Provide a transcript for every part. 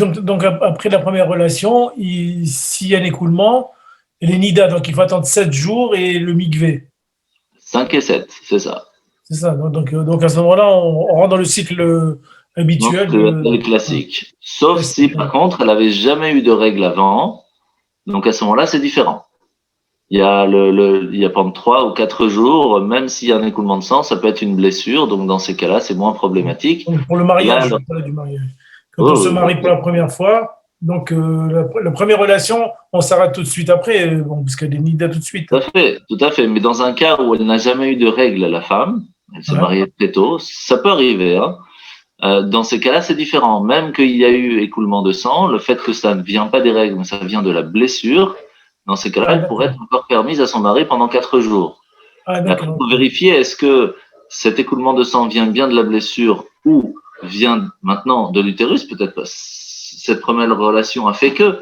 donc, après la première relation, s'il y a un écoulement, les nida, donc il faut attendre 7 jours et le mikvé. 5 et 7, c'est ça. C'est ça. Donc à ce moment-là, on rentre dans le cycle Donc, habituel le classique. Sauf si, par contre, elle avait jamais eu de règles avant. Donc, à ce moment-là, c'est différent. Il y a pendant 3 ou 4 jours, même s'il y a un écoulement de sang, ça peut être une blessure. Donc, dans ces cas-là, c'est moins problématique. Donc, pour le Et là, mariage, je alors, parlais du mariage. Quand on se oh, marie pour la première fois, donc la première relation, on s'arrête tout de suite après, bon, parce qu'elle est nida tout de suite. tout à fait, tout à fait. Mais dans un cas où elle n'a jamais eu de règles, la femme, elle s'est Ouais. mariée très tôt, ça peut arriver, hein. Dans ces cas-là, c'est différent. Même qu'il y a eu écoulement de sang, le fait que ça ne vient pas des règles, mais ça vient de la blessure, dans ces cas-là, Ah, elle pourrait d'accord. être encore permise à son mari pendant 4 jours. Ah, Mais après, il d'accord. faut vérifier est-ce que cet écoulement de sang vient bien de la blessure ou vient maintenant de l'utérus. Peut-être pas. Cette première relation a fait que.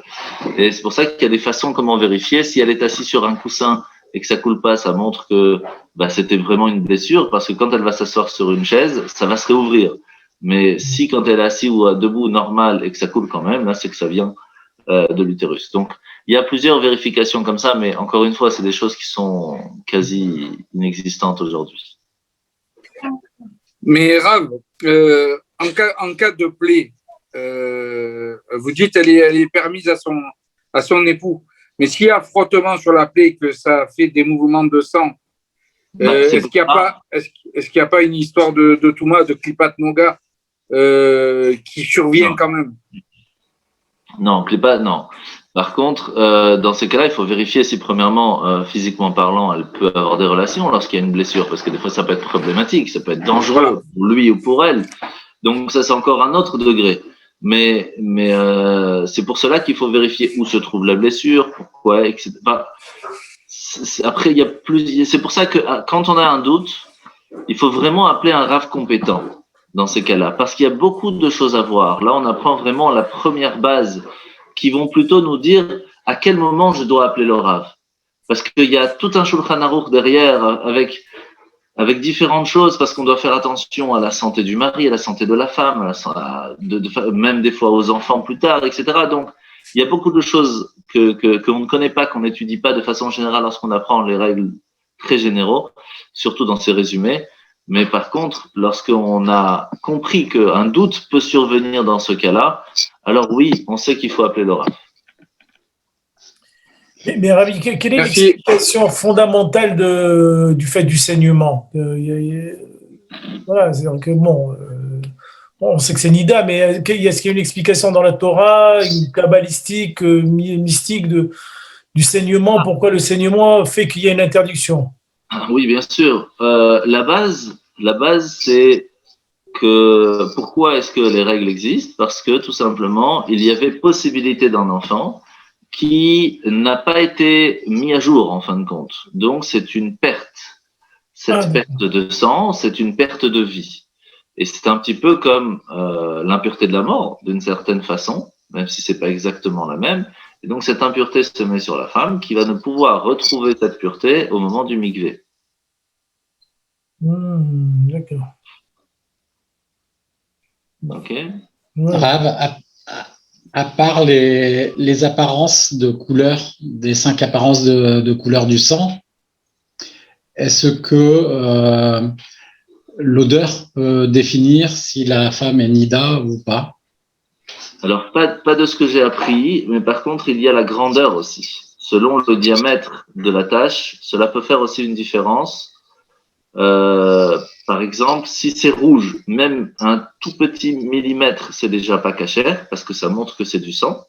Et c'est pour ça qu'il y a des façons comment vérifier. Si elle est assise sur un coussin et que ça coule pas, ça montre que c'était vraiment une blessure, parce que quand elle va s'asseoir sur une chaise, ça va se réouvrir. Mais si quand elle est assise ou debout normal et que ça coule quand même, là c'est que ça vient de l'utérus. Donc il y a plusieurs vérifications comme ça, mais encore une fois, c'est des choses qui sont quasi inexistantes aujourd'hui. Mais Rav, en cas de plaie, vous dites elle est permise à son époux. Mais s'il y a frottement sur la plaie et que ça fait des mouvements de sang, est-ce qu'il n'y a pas une histoire de Touma, de Klipat Noga qui survient quand même? Non, Klipat, non. Par contre, dans ces cas-là, il faut vérifier si, premièrement, physiquement parlant, elle peut avoir des relations lorsqu'il y a une blessure, parce que des fois, ça peut être problématique, ça peut être dangereux pour lui ou pour elle. Donc, ça, c'est encore un autre degré. Mais c'est pour cela qu'il faut vérifier où se trouve la blessure, pourquoi, etc. Enfin, après, il y a plus. C'est pour ça que quand on a un doute, il faut vraiment appeler un rave compétent dans ces cas-là, parce qu'il y a beaucoup de choses à voir. Là, on apprend vraiment la première base, qui vont plutôt nous dire à quel moment je dois appeler le Rav. Parce qu'il y a tout un Shulchan Aruch derrière avec différentes choses, parce qu'on doit faire attention à la santé du mari, à la santé de la femme, même des fois aux enfants plus tard, etc. Donc, il y a beaucoup de choses qu'on ne connaît pas, qu'on n'étudie pas de façon générale lorsqu'on apprend les règles très généraux, surtout dans ces résumés. Mais par contre, lorsqu'on a compris qu'un doute peut survenir dans ce cas-là, alors oui, on sait qu'il faut appeler le Rav. Mais Ravi, quelle est l'explication fondamentale du fait du saignement? Voilà, c'est-à-dire que bon, on sait que c'est Nida, mais est-ce qu'il y a une explication dans la Torah, une kabbalistique, mystique du saignement? Pourquoi le saignement fait qu'il y a une interdiction? Oui, bien sûr. La base, c'est que pourquoi est-ce que les règles existent? Parce que tout simplement, il y avait possibilité d'un enfant qui n'a pas été mis à jour en fin de compte. Donc, c'est une perte. Cette perte de sang, c'est une perte de vie. Et c'est un petit peu comme l'impureté de la mort, d'une certaine façon, même si c'est pas exactement la même. Et donc, cette impureté se met sur la femme qui va ne pouvoir retrouver cette pureté au moment du mikvé. D'accord. Ok. Rav, à part les apparences de couleur, des 5 apparences de couleur du sang, est-ce que l'odeur peut définir si la femme est nida ou pas? Alors, pas de ce que j'ai appris, mais par contre, il y a la grandeur aussi. Selon le diamètre de la tache, cela peut faire aussi une différence. Par exemple, si c'est rouge, même un tout petit millimètre, c'est déjà pas cachère, parce que ça montre que c'est du sang.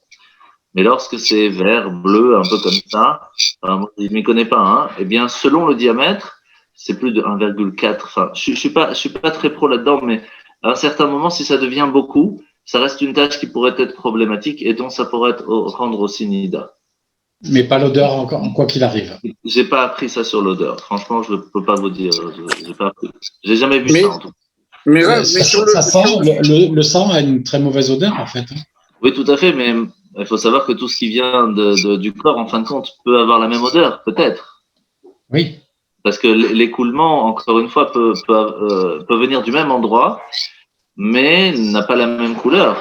Mais lorsque c'est vert, bleu, un peu comme ça, moi, je ne m'y connais pas, hein, eh bien, selon le diamètre, c'est plus de 1,4. Enfin, je suis pas très pro là-dedans, mais à un certain moment, si ça devient beaucoup, ça reste une tâche qui pourrait être problématique et dont ça pourrait rendre aussi nida. Mais pas l'odeur en quoi qu'il arrive. J'ai pas appris ça sur l'odeur. Franchement, je ne peux pas vous dire. J'ai pas appris. J'ai jamais vu ça en tout cas. Mais ça sent, le sang a une très mauvaise odeur en fait. Oui, tout à fait, mais il faut savoir que tout ce qui vient du corps, en fin de compte, peut avoir la même odeur, peut-être. Oui. Parce que l'écoulement, encore une fois, peut venir du même endroit, mais n'a pas la même couleur.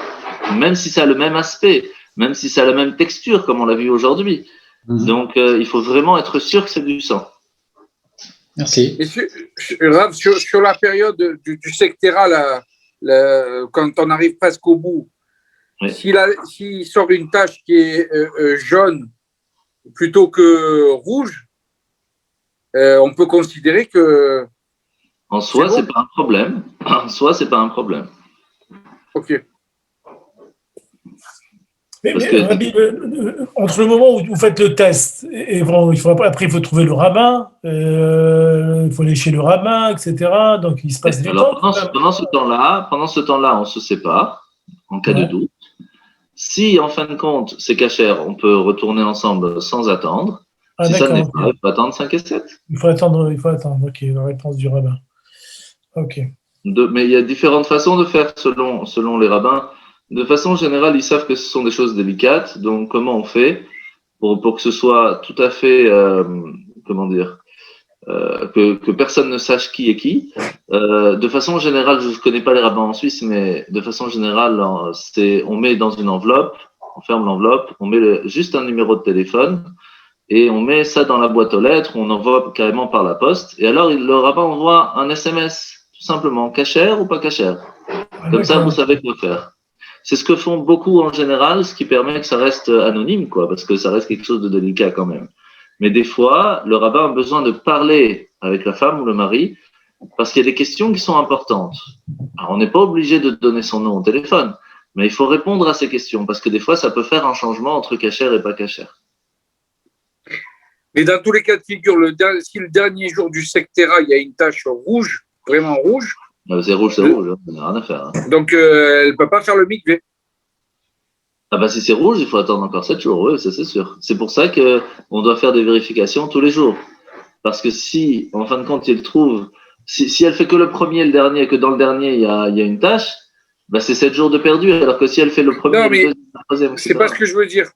même si ça a le même aspect, même si ça a la même texture, comme on l'a vu aujourd'hui. Donc, il faut vraiment être sûr que c'est du sang. Merci. Et Rav, sur la période du sectéra, quand on arrive presque au bout, Oui. s'il sort une tache qui est jaune plutôt que rouge, on peut considérer que. En soi, bon. c'est pas un problème. En soi, c'est pas un problème. Ok. Mais, Parce mais, que- Rabbi, entre le moment où vous faites le test et bon, après il faut trouver le rabbin, il faut aller chez le rabbin, etc. Donc il se passe du Alors, temps. quand même. pendant ce temps-là, on se sépare en cas de Ouais. doute. Si, en fin de compte, c'est cachère, on peut retourner ensemble sans attendre. Ah Si ça ne d'accord. l'est pas, il faut attendre 5 et 7. Il faut attendre. Ok, la réponse du rabbin. Ok. Mais il y a différentes façons de faire selon les rabbins. De façon générale, ils savent que ce sont des choses délicates. Donc, comment on fait pour que ce soit tout à fait, comment dire, que personne ne sache qui est qui. De façon générale, je ne connais pas les rabbins en Suisse, mais de façon générale, on met dans une enveloppe, on ferme l'enveloppe, on met juste un numéro de téléphone et on met ça dans la boîte aux lettres, on envoie carrément par la poste. Et alors, le rabbin envoie un SMS, tout simplement, cachère ou pas cachère. Comme ça, vous savez quoi faire. C'est ce que font beaucoup en général, ce qui permet que ça reste anonyme, quoi, parce que ça reste quelque chose de délicat quand même. Mais des fois, le rabbin a besoin de parler avec la femme ou le mari parce qu'il y a des questions qui sont importantes. Alors, on n'est pas obligé de donner son nom au téléphone, mais il faut répondre à ces questions parce que des fois, ça peut faire un changement entre cachère et pas cachère. Mais dans tous les cas de figure, si le dernier jour du sectéra, il y a une tache rouge, vraiment rouge. C'est rouge, on n'a rien à faire. Hein. Donc, elle ne peut pas faire le mikvé. Ah bah si c'est rouge, il faut attendre encore 7 jours, oui, ça c'est sûr. C'est pour ça qu'on doit faire des vérifications tous les jours. Parce que si, en fin de compte, il trouve, si elle fait que le premier et le dernier, que dans le dernier, il y a une tâche, bah c'est 7 jours de perdu. Alors que si elle fait le premier, non, mais le deuxième, le troisième, c'est pas ce que je veux dire.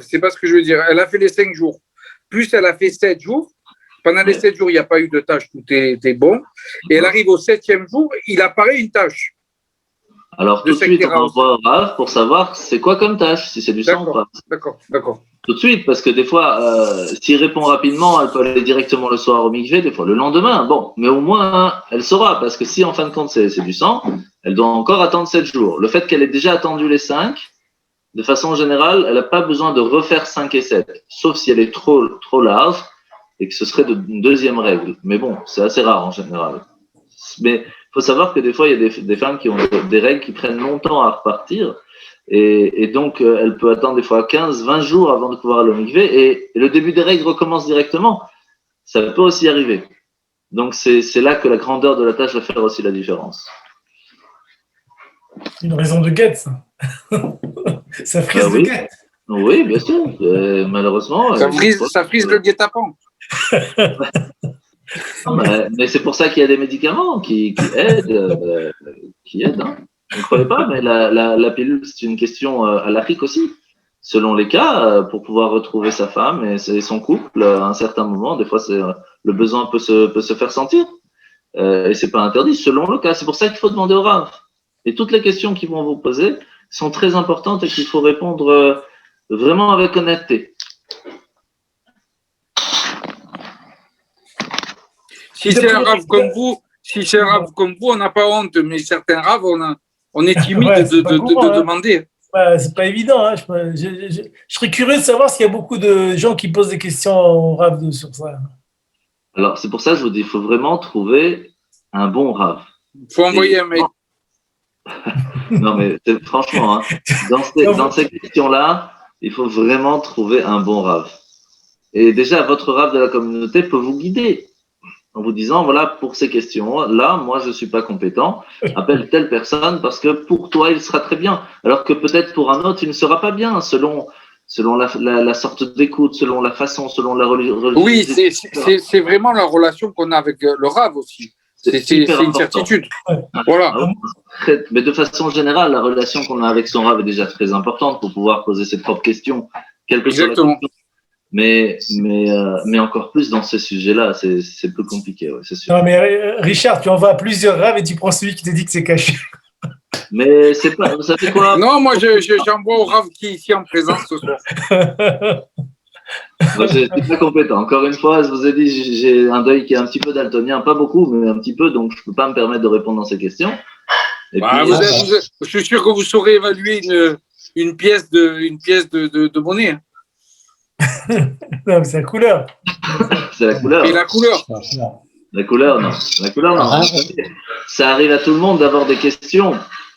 C'est pas ce que je veux dire. Elle a fait les 5 jours. Plus elle a fait 7 jours. Pendant les 7 jours, il n'y a pas eu de tâche, tout était bon. Et elle arrive au 7e jour, il apparaît une tâche. Alors tout de suite, on envoie au Rav pour savoir c'est quoi comme tâche, si c'est du sang ou pas. D'accord. Tout de suite, parce que des fois, s'il répond rapidement, elle peut aller directement le soir au mikvé, des fois le lendemain. Bon, mais au moins, elle saura, parce que si en fin de compte c'est du sang, elle doit encore attendre 7 jours. Le fait qu'elle ait déjà attendu les 5, de façon générale, elle n'a pas besoin de refaire 5 et 7, sauf si elle est trop large et que ce serait une deuxième règle. Mais bon, c'est assez rare en général. Mais il faut savoir que des fois, il y a des femmes qui ont des règles qui prennent longtemps à repartir. Et donc, elle peut attendre des fois 15, 20 jours avant de pouvoir aller au mikvé. Et le début des règles recommence directement. Ça peut aussi arriver. Donc, c'est là que la grandeur de la tâche va faire aussi la différence. Une raison de guette, ça. Ça frise de guette. Oui, bien sûr. Malheureusement. Ça frise le guet-apens. Mais c'est pour ça qu'il y a des médicaments qui aident. Hein. Vous ne croyez pas, mais la pilule, c'est une question halachique aussi. Selon les cas, pour pouvoir retrouver sa femme et son couple à un certain moment, des fois, le besoin peut se faire sentir. Et c'est pas interdit, selon le cas. C'est pour ça qu'il faut demander au Rav. Et toutes les questions qu'ils vont vous poser sont très importantes et qu'il faut répondre vraiment avec honnêteté. Si c'est un Rav comme vous, on n'a pas honte, mais certains Rav, on est timide de demander. Ouais, c'est pas évident. Hein. Je serais curieux de savoir s'il y a beaucoup de gens qui posent des questions au Rav sur ça. Alors, c'est pour ça que je vous dis, il faut vraiment trouver un bon Rav. Il faut envoyer un mail. Non, mais franchement, hein, dans ces questions-là, il faut vraiment trouver un bon Rav. Et déjà, votre Rav de la communauté peut vous guider en vous disant, voilà, pour ces questions-là, moi, je ne suis pas compétent, appelle telle personne parce que pour toi, il sera très bien. Alors que peut-être pour un autre, il ne sera pas bien selon la sorte d'écoute, selon la façon, selon la religion. Oui, c'est vraiment la relation qu'on a avec le Rav aussi. C'est une certitude. Voilà. Mais de façon générale, la relation qu'on a avec son Rav est déjà très importante pour pouvoir poser ses propres questions. Exactement. Mais encore plus dans ce sujet-là, c'est plus compliqué, ouais, c'est sûr. Non, mais Richard, tu envoies plusieurs Rav et tu prends celui qui te dit que c'est caché. Mais c'est pas, vous savez quoi? Non, moi, j'envoie au Rav qui est ici en présence ce soir. Moi, je suis pas compétent. Encore une fois, je vous ai dit, j'ai un deuil qui est un petit peu daltonien, pas beaucoup, mais un petit peu, donc je ne peux pas me permettre de répondre dans ces questions. Et Bah, puis, je suis sûr que vous saurez évaluer une pièce de monnaie. Hein. Non, mais c'est la couleur. c'est la couleur. Et la couleur. La couleur, non. La couleur, non. Ça arrive à tout le monde d'avoir des questions.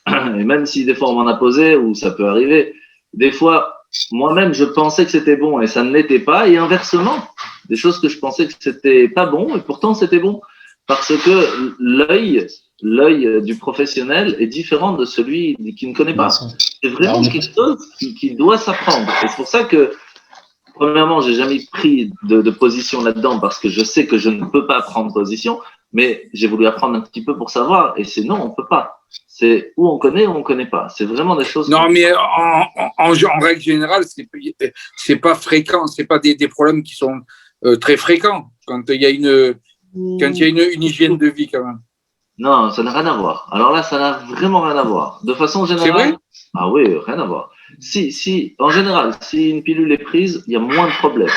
Et même si des fois on m'en a posé, ou ça peut arriver, des fois, moi-même, je pensais que c'était bon et ça ne l'était pas. Et inversement, des choses que je pensais que c'était pas bon et pourtant c'était bon. Parce que l'œil du professionnel est différent de celui qui ne connaît pas. C'est vraiment quelque chose qui doit s'apprendre. Et c'est pour ça que, premièrement, j'ai jamais pris de position là-dedans parce que je sais que je ne peux pas prendre position, mais j'ai voulu apprendre un petit peu pour savoir. Et c'est non, on peut pas. C'est où on connaît ou on connaît pas. C'est vraiment des choses. Non, mais en règle générale, c'est pas fréquent. C'est pas des problèmes qui sont très fréquents quand il y a une hygiène de vie quand même. Non, ça n'a rien à voir. Alors là, ça n'a vraiment rien à voir. De façon générale. C'est vrai? Ah oui, rien à voir. En général, si une pilule est prise, il y a moins de problèmes.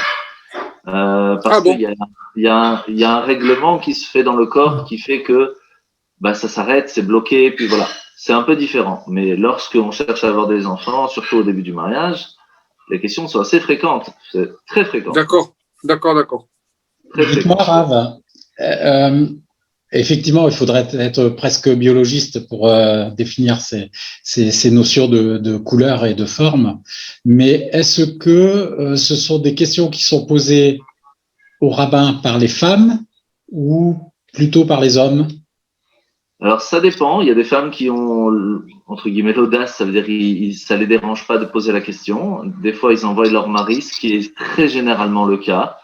Parce qu'il y a un règlement qui se fait dans le corps qui fait que ça s'arrête, c'est bloqué, puis voilà. C'est un peu différent. Mais lorsqu'on cherche à avoir des enfants, surtout au début du mariage, les questions sont assez fréquentes. C'est très fréquent. D'accord. Dites-moi, Rav, effectivement, il faudrait être presque biologiste pour définir ces notions de couleur et de forme. Mais est-ce que ce sont des questions qui sont posées aux rabbins par les femmes ou plutôt par les hommes? Alors, ça dépend. Il y a des femmes qui ont, entre guillemets, l'audace, ça veut dire ça les dérange pas de poser la question. Des fois, ils envoient leur mari, ce qui est très généralement le cas.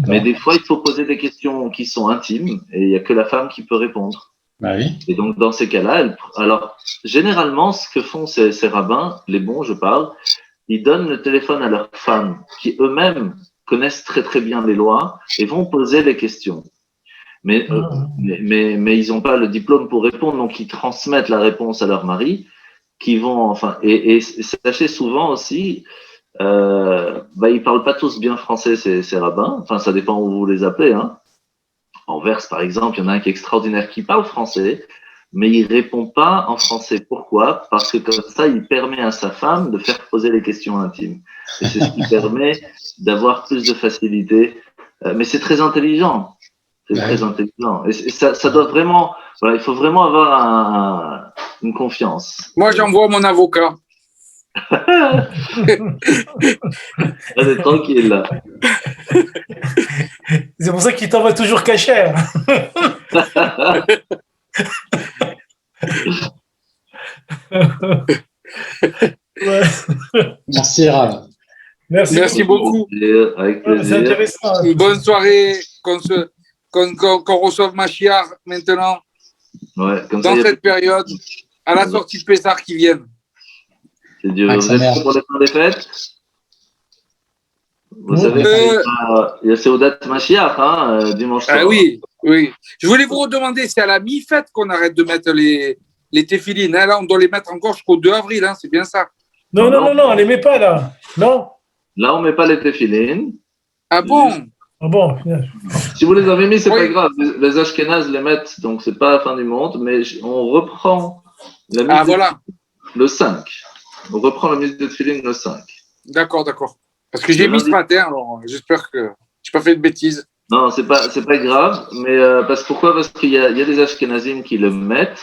Mais des fois, il faut poser des questions qui sont intimes et il n'y a que la femme qui peut répondre. Bah oui. Et donc, dans ces cas-là, alors, généralement, ce que font ces rabbins, les bons, je parle, ils donnent le téléphone à leurs femmes qui eux-mêmes connaissent très très bien les lois et vont poser les questions. Mais ils n'ont pas le diplôme pour répondre, donc ils transmettent la réponse à leur mari, qui vont, et sachez souvent aussi, ils parlent pas tous bien français, ces rabbins, enfin ça dépend où vous les appelez, hein. En Verse, par exemple, il y en a un qui est extraordinaire qui parle français, mais il répond pas en français. Pourquoi? Parce que comme ça, il permet à sa femme de faire poser les questions intimes. Et c'est ce qui permet d'avoir plus de facilité. Mais c'est très intelligent. C'est très intelligent. Et ça doit vraiment, voilà, il faut vraiment avoir une confiance. Moi, j'envoie mon avocat. Allez, tranquille, là. C'est pour ça qu'il t'envoie toujours cachère. Ouais. Merci, Rav. Merci beaucoup. Avec plaisir. C'est intéressant. Une bonne soirée, qu'on reçoive Machiar maintenant, comme dans cette période, à la sortie de Pessah qui viennent. C'est Dieu. Vous êtes prêts pour le temps des fêtes? Vous savez, il y a Seudat Mashiach, dimanche soir. Ah oui. Je voulais vous redemander, c'est à la mi-fête qu'on arrête de mettre les téphilines. Là, on doit les mettre encore jusqu'au 2 avril, c'est bien ça? Non, on les met pas là. Non. Là, on met pas les téphilines. Ah bon? Ah bon. Si vous les avez mis, c'est pas grave. Les Ashkénazes les mettent, donc c'est pas la fin du monde, mais on reprend la mise le 5. On reprend la mise de téphilines le 5. D'accord. Parce que j'ai mis ce matin, alors j'espère que je n'ai pas fait de bêtises. Non, c'est pas grave, mais pourquoi? Parce qu'il y a des Ashkénazim qui le mettent,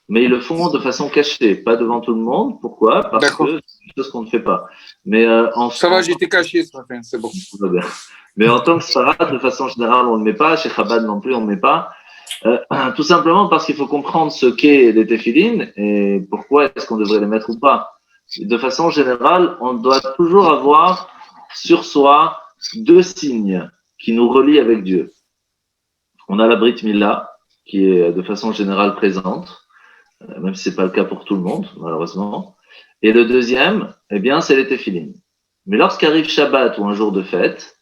mais ils le font de façon cachée, pas devant tout le monde. Pourquoi? Parce que c'est quelque chose qu'on ne fait pas. Mais ça va, j'étais caché ce matin, c'est bon. Mais en tant que Sfarad, de façon générale, on ne le met pas. Chez Chabad non plus, on ne le met pas. Tout simplement parce qu'il faut comprendre ce qu'est les téphilines et pourquoi est-ce qu'on devrait les mettre ou pas. De façon générale, on doit toujours avoir sur soi 2 signes qui nous relient avec Dieu. On a la Brit Mila, qui est de façon générale présente, même si ce n'est pas le cas pour tout le monde, malheureusement. Et le deuxième, c'est les téphilines. Mais lorsqu'arrive Shabbat ou un jour de fête,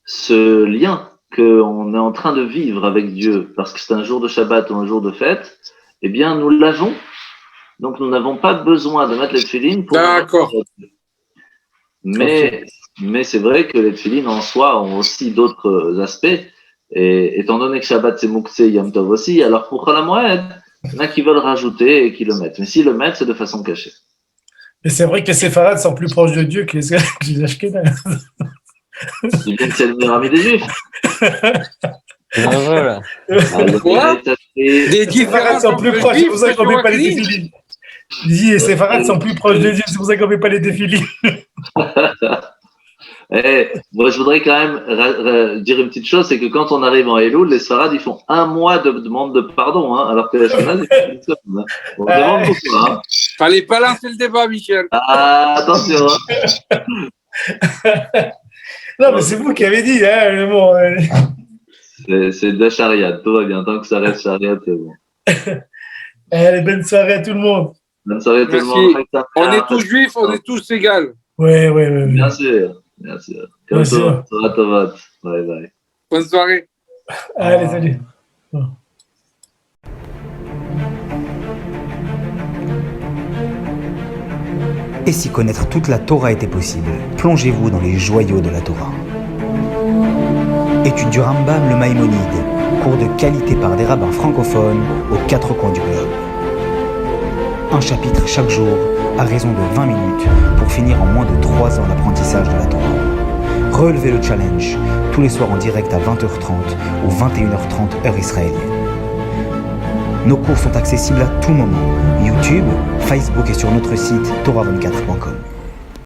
ce lien qu'on est en train de vivre avec Dieu, parce que c'est un jour de Shabbat ou un jour de fête, nous l'avons Donc, nous n'avons pas besoin de mettre les tefilines pour. D'accord. Mais c'est vrai que les tefilines en soi ont aussi d'autres aspects. Et étant donné que Shabbat c'est Mouktsé, Yom Tov aussi, alors pour Chol HaMoed, il y en a qui veulent rajouter et qui le mettent. Mais s'ils le mettent, c'est de façon cachée. Et c'est vrai que les séfarades sont plus proches de Dieu que les Ashkénazes. C'est bien que c'est le meilleur ami des Juifs. Voilà. Quoi Et Des Les séfarades sont plus proches, c'est pour ça qu'on ne met pas les défilines. Je dis, les séfarades sont plus proches de Dieu, c'est pour ça qu'on ne met pas les défilines. moi, je voudrais quand même dire une petite chose, c'est que quand on arrive en Elul, les Sfarades, ils font 1 mois de demande de pardon, hein, alors que les Ashkénazes, ils font une semaine, hein. On demande pourquoi. Hein. Fallait pas lancer le débat, Michel. Ah, attention. Hein. Non, mais c'est vous qui avez dit, hein, mais bon. C'est de la charia, tout va bien. Tant que ça reste charia, c'est bon. Allez, bonne soirée à tout le monde. Bonne soirée tout le Merci. monde. On est tous juifs, on est tous égales. Ouais. Bien sûr, bien sûr. Comme Bien sûr. toi, Tovat. Bye bye. Bonne soirée. Allez, salut. Et si connaître toute la Torah était possible, plongez-vous dans les joyaux de la Torah. Étude du Rambam, le Maïmonide, cours de qualité par des rabbins francophones aux 4 coins du globe. Un chapitre chaque jour, à raison de 20 minutes, pour finir en moins de 3 ans l'apprentissage de la Torah. Relevez le challenge, tous les soirs en direct à 20h30 ou 21h30 heure israélienne. Nos cours sont accessibles à tout moment, YouTube, Facebook et sur notre site torah24.com.